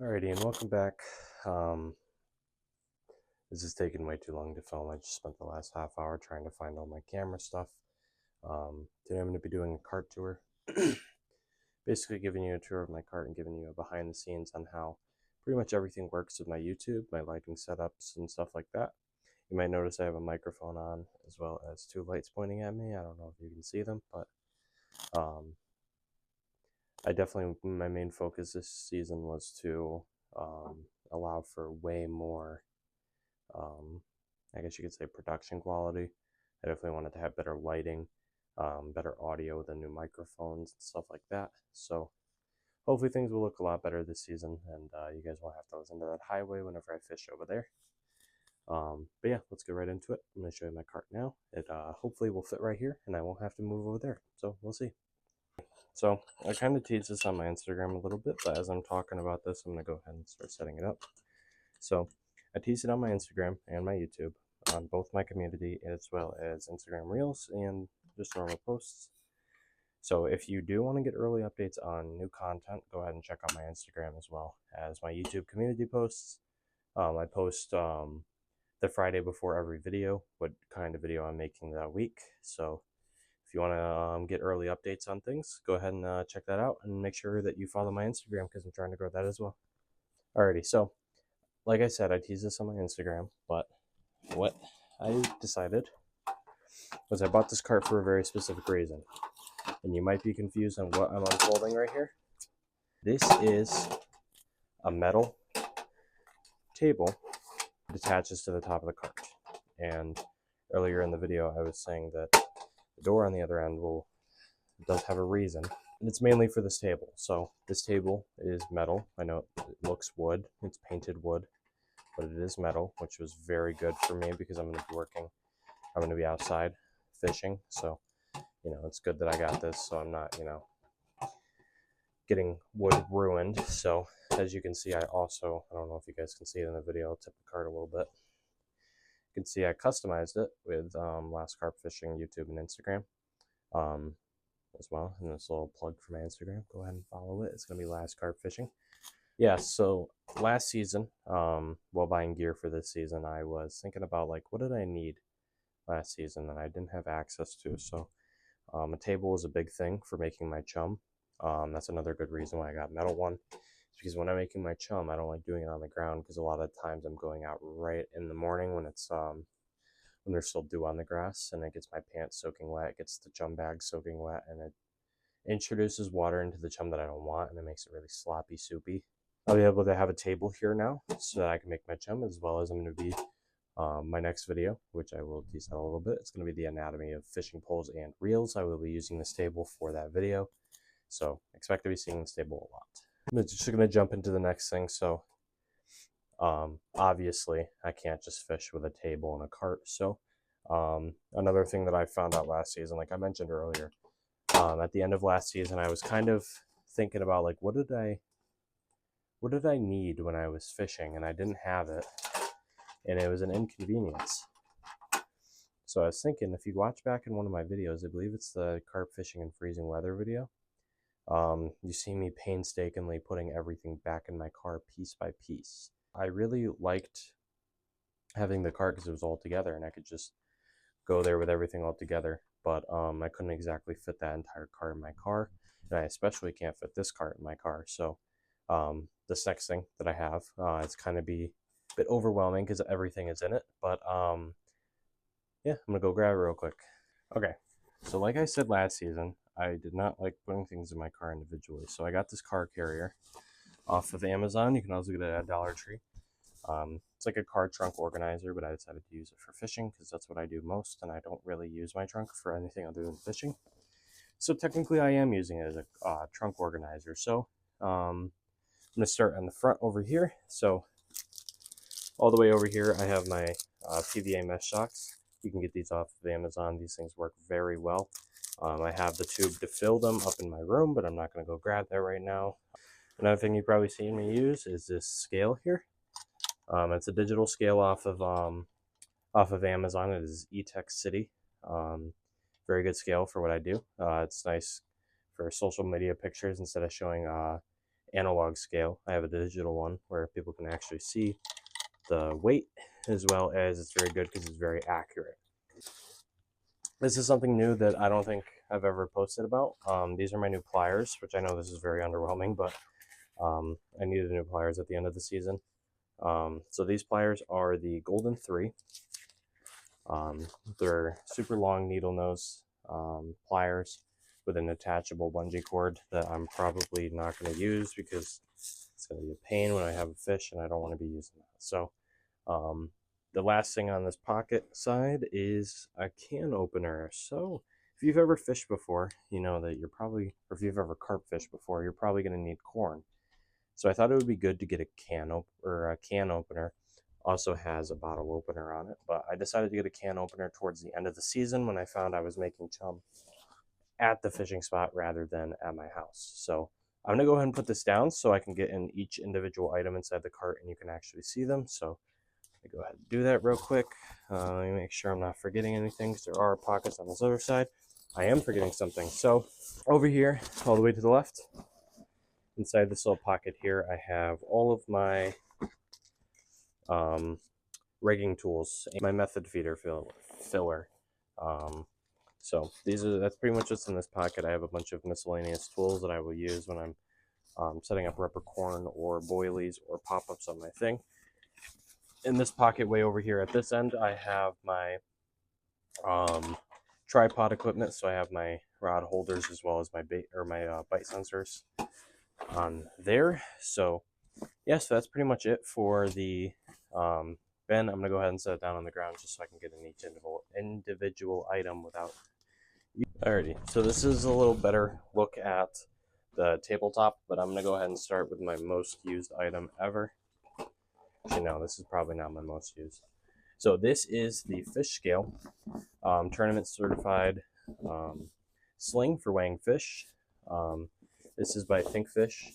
Alrighty, and welcome back. This is taking way too long to film. I just spent the last half hour trying to find all my camera stuff. Today I'm going to be doing a cart tour. Basically giving you a tour of my cart and giving you a behind the scenes on how pretty much everything works with my YouTube, my lighting setups and stuff like that. You might notice I have a microphone on as well as two lights pointing at me. I don't know if you can see them, but my main focus this season was to allow for way more, I guess you could say, production quality. I definitely wanted to have better lighting, better audio with the new microphones and stuff like that. So hopefully things will look a lot better this season, and you guys won't have to listen to that highway whenever I fish over there. But yeah, let's get right into it. I'm going to show you my cart now. It hopefully will fit right here, and I won't have to move over there. So we'll see. So I kind of teased this on my Instagram a little bit, but as I'm talking about this, I'm going to go ahead and start setting it up. So I teased it on my Instagram and my YouTube, on both my community as well as Instagram Reels and just normal posts. So if you do want to get early updates on new content, go ahead and check out my Instagram as well as my YouTube community posts. I post the Friday before every video, what kind of video I'm making that week. So if you want to get early updates on things, go ahead and check that out, and make sure that you follow my Instagram because I'm trying to grow that as well. Alrighty, so like I said, I teased this on my Instagram, but what I decided was I bought this cart for a very specific reason. And you might be confused on what I'm unfolding right here. This is a metal table that attaches to the top of the cart. And earlier in the video, I was saying that the door on the other end does have a reason, and it's mainly for this table. So this table is metal. I know it looks wood, it's painted wood, but it is metal, which was very good for me because I'm going to be outside fishing. So, it's good that I got this, so I'm not, getting wood ruined. So as you can see, I don't know if you guys can see it in the video, I'll tip the cart a little bit. You can see I customized it with LassCarpFishing YouTube and Instagram as well. And this little plug for my Instagram, go ahead and follow it. It's going to be LassCarpFishing. Yeah, so last season, while buying gear for this season, I was thinking about what did I need last season that I didn't have access to. So a table was a big thing for making my chum. That's another good reason why I got a metal one. It's because when I'm making my chum, I don't like doing it on the ground because a lot of times I'm going out right in the morning when it's when there's still dew on the grass, and it gets my pants soaking wet, it gets the chum bag soaking wet, and it introduces water into the chum that I don't want, and it makes it really sloppy, soupy. I'll be able to have a table here now so that I can make my chum, as well as I'm going to be my next video, which I will tease out a little bit. It's going to be the anatomy of fishing poles and reels. I will be using this table for that video, so expect to be seeing this table a lot. I'm just going to jump into the next thing. So obviously I can't just fish with a table and a cart. So another thing that I found out last season, like I mentioned earlier, at the end of last season, I was kind of thinking about what did I need when I was fishing, and I didn't have it, and it was an inconvenience. So I was thinking, if you watch back in one of my videos, I believe it's the carp fishing in freezing weather video, you see me painstakingly putting everything back in my car piece by piece. I really liked having the cart because it was all together and I could just go there with everything all together, but I couldn't exactly fit that entire cart in my car, and I especially can't fit this cart in my car. So this next thing that I have, it's kind of be a bit overwhelming because everything is in it, but yeah, I'm gonna go grab it real quick. Okay, so like I said last season, I did not like putting things in my car individually, so I got this car carrier off of Amazon. You can also get it at Dollar Tree. It's like a car trunk organizer, but I decided to use it for fishing because that's what I do most, and I don't really use my trunk for anything other than fishing. So technically I am using it as a trunk organizer. So I'm going to start on the front over here. So all the way over here I have my PVA mesh socks. You can get these off of Amazon. These things work very well. I have the tube to fill them up in my room, but I'm not going to go grab that right now. Another thing you've probably seen me use is this scale here. It's a digital scale off of Amazon. It is E-Tech City. Very good scale for what I do. It's nice for social media pictures instead of showing analog scale. I have a digital one where people can actually see the weight, as well as it's very good because it's very accurate. This is something new that I don't think I've ever posted about. These are my new pliers, which I know this is very underwhelming, but I needed new pliers at the end of the season. So these pliers are the Golden 3. They're super long needle nose pliers with an attachable bungee cord that I'm probably not going to use because it's going to be a pain when I have a fish and I don't want to be using that. So the last thing on this pocket side is a can opener. So if you've ever fished before, you know that you're probably, or if you've ever carp fished before, you're probably going to need corn. So I thought it would be good to get a can opener. Also has a bottle opener on it, but I decided to get a can opener towards the end of the season when I found I was making chum at the fishing spot rather than at my house. So I'm gonna go ahead and put this down so I can get in each individual item inside the cart and you can actually see them. So I go ahead and do that real quick. Let me make sure I'm not forgetting anything because there are pockets on this other side. I am forgetting something. So over here, all the way to the left, inside this little pocket here, I have all of my rigging tools, my method feeder filler. So that's pretty much what's in this pocket. I have a bunch of miscellaneous tools that I will use when I'm setting up rubber corn or boilies or pop-ups on my thing. In this pocket way over here at this end, I have my tripod equipment. So I have my rod holders as well as my bait or my bite sensors on there. So yeah, so that's pretty much it for the bin. I'm gonna go ahead and set it down on the ground just so I can get in each individual item without. Alrighty, so this is a little better look at the tabletop, but I'm gonna go ahead and start with my most used item ever. Actually, no, this is probably not my most used. So this is the fish scale, tournament certified sling for weighing fish. This is by Think Fish.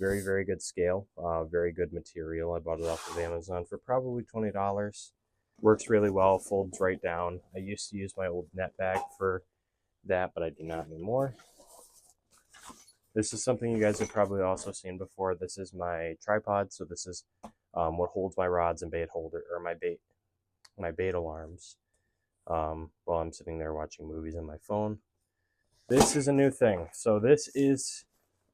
Very, very good scale. Very good material. I bought it off of Amazon for probably $20. Works really well. Folds right down. I used to use my old net bag for that, but I do not anymore. This is something you guys have probably also seen before. This is my tripod. So this is what holds my rods and bait holder, or my bait alarms while I'm sitting there watching movies on my phone. This is a new thing. So this is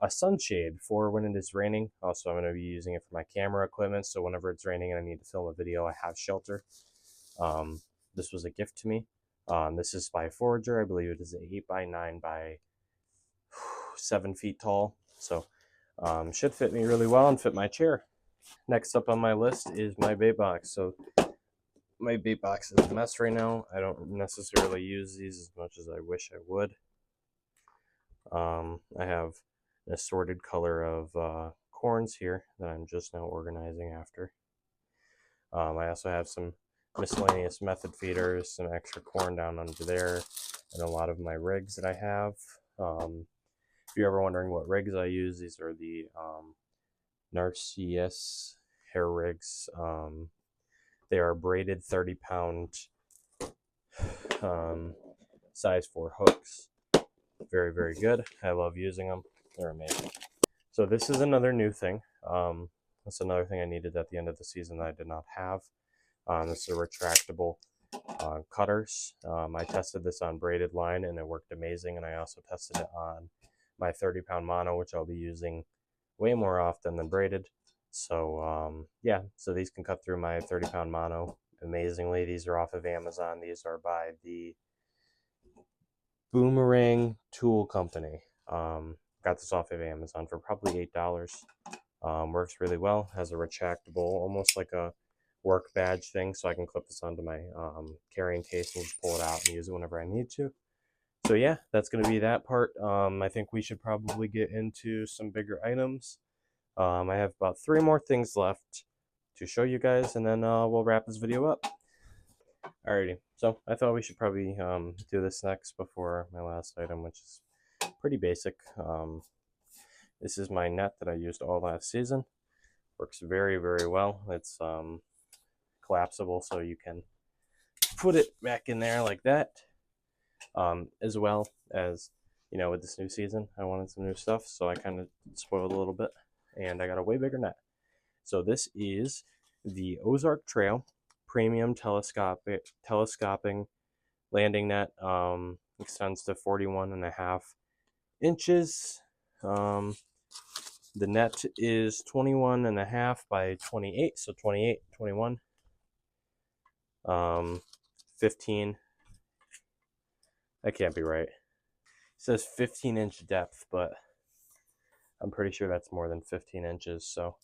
a sunshade for when it is raining. Also, I'm going to be using it for my camera equipment. So whenever it's raining and I need to film a video, I have shelter. This was a gift to me. This is by Forager. I believe it is 8 by 9 by 7 feet tall. So should fit me really well and fit my chair. Next up on my list is my bait box. So my bait box is a mess right now. I don't necessarily use these as much as I wish I would. I have an assorted color of corns here that I'm just now organizing after. I also have some miscellaneous method feeders, some extra corn down under there, and a lot of my rigs that I have. If you're ever wondering what rigs I use, these are the Narcissus hair rigs. They are braided 30-pound size 4 hooks. Very, very good. I love using them. They're amazing. So this is another new thing. That's another thing I needed at the end of the season that I did not have. This is a retractable cutters. I tested this on braided line and it worked amazing. And I also tested it on my 30-pound mono, which I'll be using way more often than braided. So yeah, so these can cut through my 30-pound mono amazingly. These are off of Amazon. These are by the Boomerang Tool Company. Got this off of Amazon for probably $8. Works really well. Has a retractable, almost like a work badge thing, so I can clip this onto my carrying case and just pull it out and use it whenever I need to. So yeah, that's going to be that part. I think we should probably get into some bigger items. I have about 3 more things left to show you guys, and then we'll wrap this video up. Alrighty, so I thought we should probably do this next before my last item, which is pretty basic. This is my net that I used all last season. Works very, very well. It's collapsible, so you can put it back in there like that. As well as, you know, with this new season, I wanted some new stuff, so I kind of spoiled a little bit. and I got a way bigger net. So this is the Ozark Trail Premium Telescoping Landing Net. Extends to 41.5 inches. The net is 21.5 by 28, so 28, 21. 15. That can't be right. It says 15-inch depth, but I'm pretty sure that's more than 15 inches. So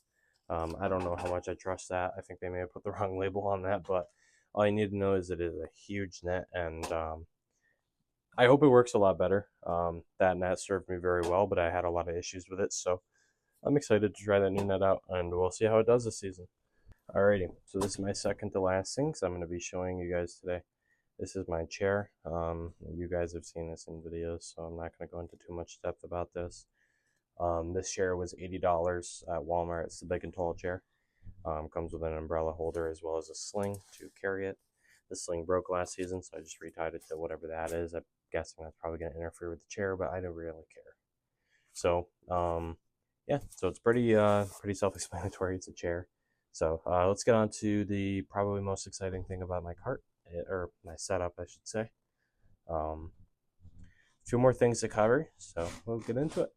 I don't know how much I trust that. I think they may have put the wrong label on that, but all you need to know is it is a huge net, and I hope it works a lot better. That net served me very well, but I had a lot of issues with it, so I'm excited to try that new net out, and we'll see how it does this season. Alrighty, so this is my second to last thing, so I'm going to be showing you guys today. This is my chair. You guys have seen this in videos, so I'm not going to go into too much depth about this. This chair was $80 at Walmart. It's the big and tall chair. Comes with an umbrella holder as well as a sling to carry it. The sling broke last season, so I just retied it to whatever that is. I'm guessing that's probably going to interfere with the chair, but I don't really care. So, yeah, so it's pretty self-explanatory. It's a chair. So let's get on to the probably most exciting thing about my cart, or my setup, I should say. A few more things to cover, so we'll get into it.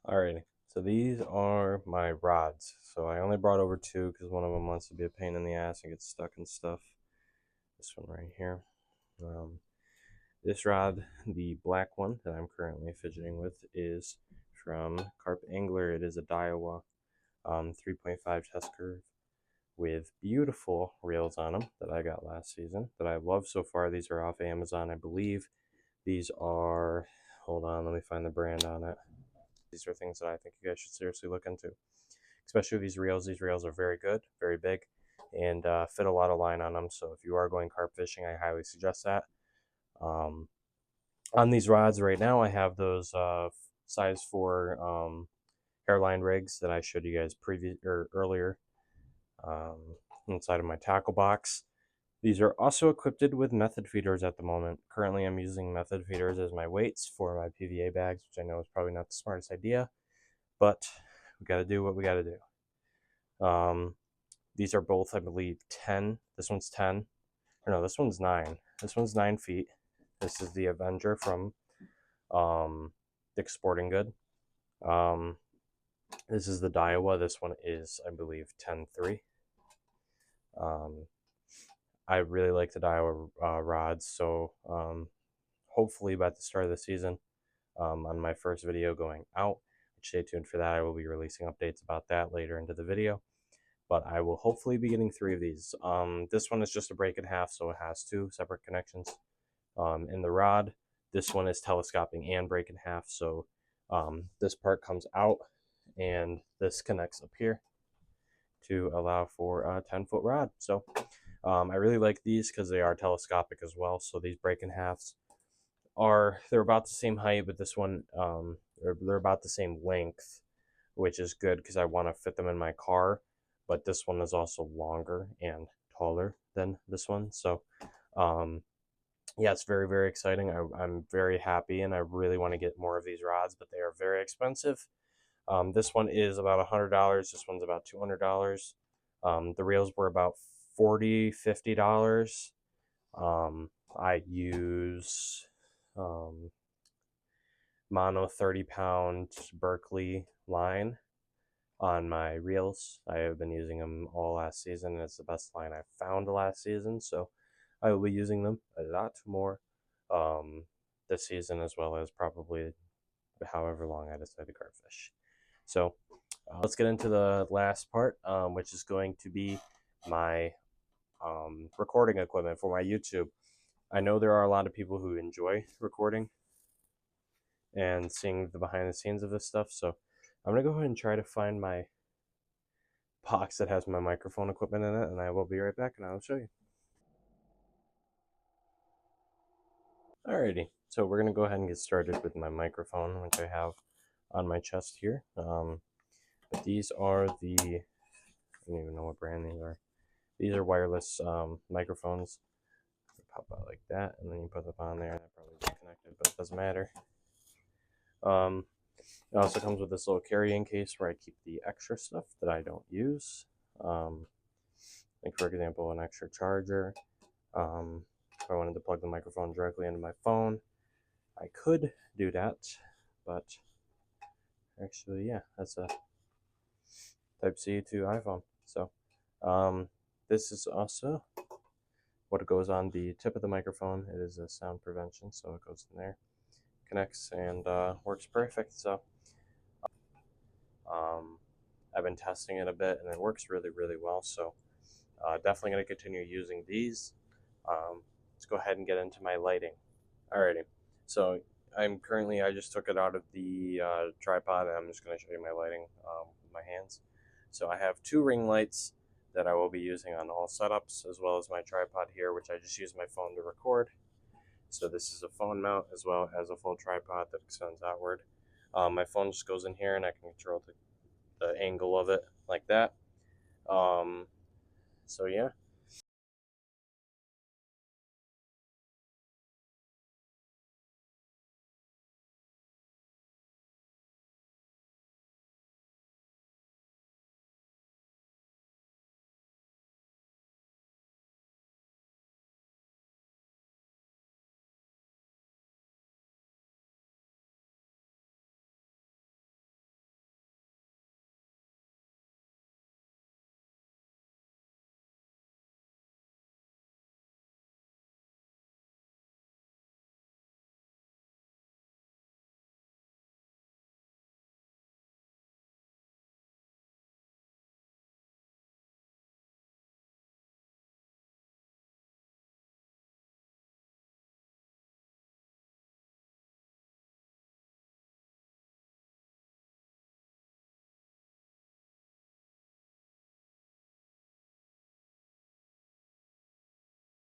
Alrighty, so these are my rods. So I only brought over two because one of them wants to be a pain in the ass and get stuck and stuff. This one right here. This rod, the black one that I'm currently fidgeting with, is from Carp Angler. It is a Daiwa 3.5 test curve with beautiful reels on them that I got last season that I love so far. These are off Amazon, I believe. These are, hold on, let me find the brand on it. These are things that I think you guys should seriously look into, especially these reels. These reels are very good, very big, and fit a lot of line on them. So if you are going carp fishing, I highly suggest that. On these rods right now, I have those size 4 hairline rigs that I showed you guys earlier inside of my tackle box. These are also equipped with method feeders at the moment. Currently, I'm using method feeders as my weights for my PVA bags, which I know is probably not the smartest idea, but we got to do what we got to do. These are both, I believe, 10. This one's 10. Or no, this one's 9. This one's 9 feet. This is the Avenger from Dick's Sporting Good. This is the Daiwa. This one is, I believe, 10.3. I really like the Daiwa rods, so hopefully by the start of the season, on my first video going out, stay tuned for that. I will be releasing updates about that later into the video, but I will hopefully be getting 3 of these. This one is just a break in half, so it has 2 separate connections. In the rod, this one is telescoping and break in half, so this part comes out and this connects up here to allow for a 10-foot rod. So I really like these because they are telescopic as well. So these break in halves they're about the same height, but this one they're about the same length, which is good because I want to fit them in my car. But this one is also longer and taller than this one. So yeah, it's very, very exciting. I'm very happy, and I really want to get more of these rods, but they are very expensive. This one is about $100. This one's about $200. The reels were about $40, $50. I use mono 30-pound Berkeley line on my reels. I have been using them all last season, and it's the best line I found last season, so I will be using them a lot more this season, as well as probably however long I decide to carp fish. So let's get into the last part, which is going to be my recording equipment for my YouTube. I know there are a lot of people who enjoy recording and seeing the behind the scenes of this stuff, so I'm going to go ahead and try to find my box that has my microphone equipment in it, and I will be right back and I will show you. Alrighty, so we're going to go ahead and get started with my microphone, which I have on my chest here. But these are I don't even know what brand these are. These are wireless microphones. They pop out like that, and then you put them on there, and they're probably disconnected, but it doesn't matter. It also comes with this little carrying case where I keep the extra stuff that I don't use. Like for example, an extra charger. If I wanted to plug the microphone directly into my phone, I could do that, but actually, yeah, that's a Type-C to iPhone. So, this is also what goes on the tip of the microphone. It is a sound prevention, so it goes in there, connects, and works perfect. So, I've been testing it a bit, and it works really, really well. So, definitely going to continue using these. Let's go ahead and get into my lighting. Alrighty, so I just took it out of the tripod, and I'm just going to show you my lighting with my hands. So I have 2 ring lights that I will be using on all setups, as well as my tripod here, which I just use my phone to record. So this is a phone mount as well as a full tripod that extends outward. My phone just goes in here, and I can control the angle of it like that. So yeah,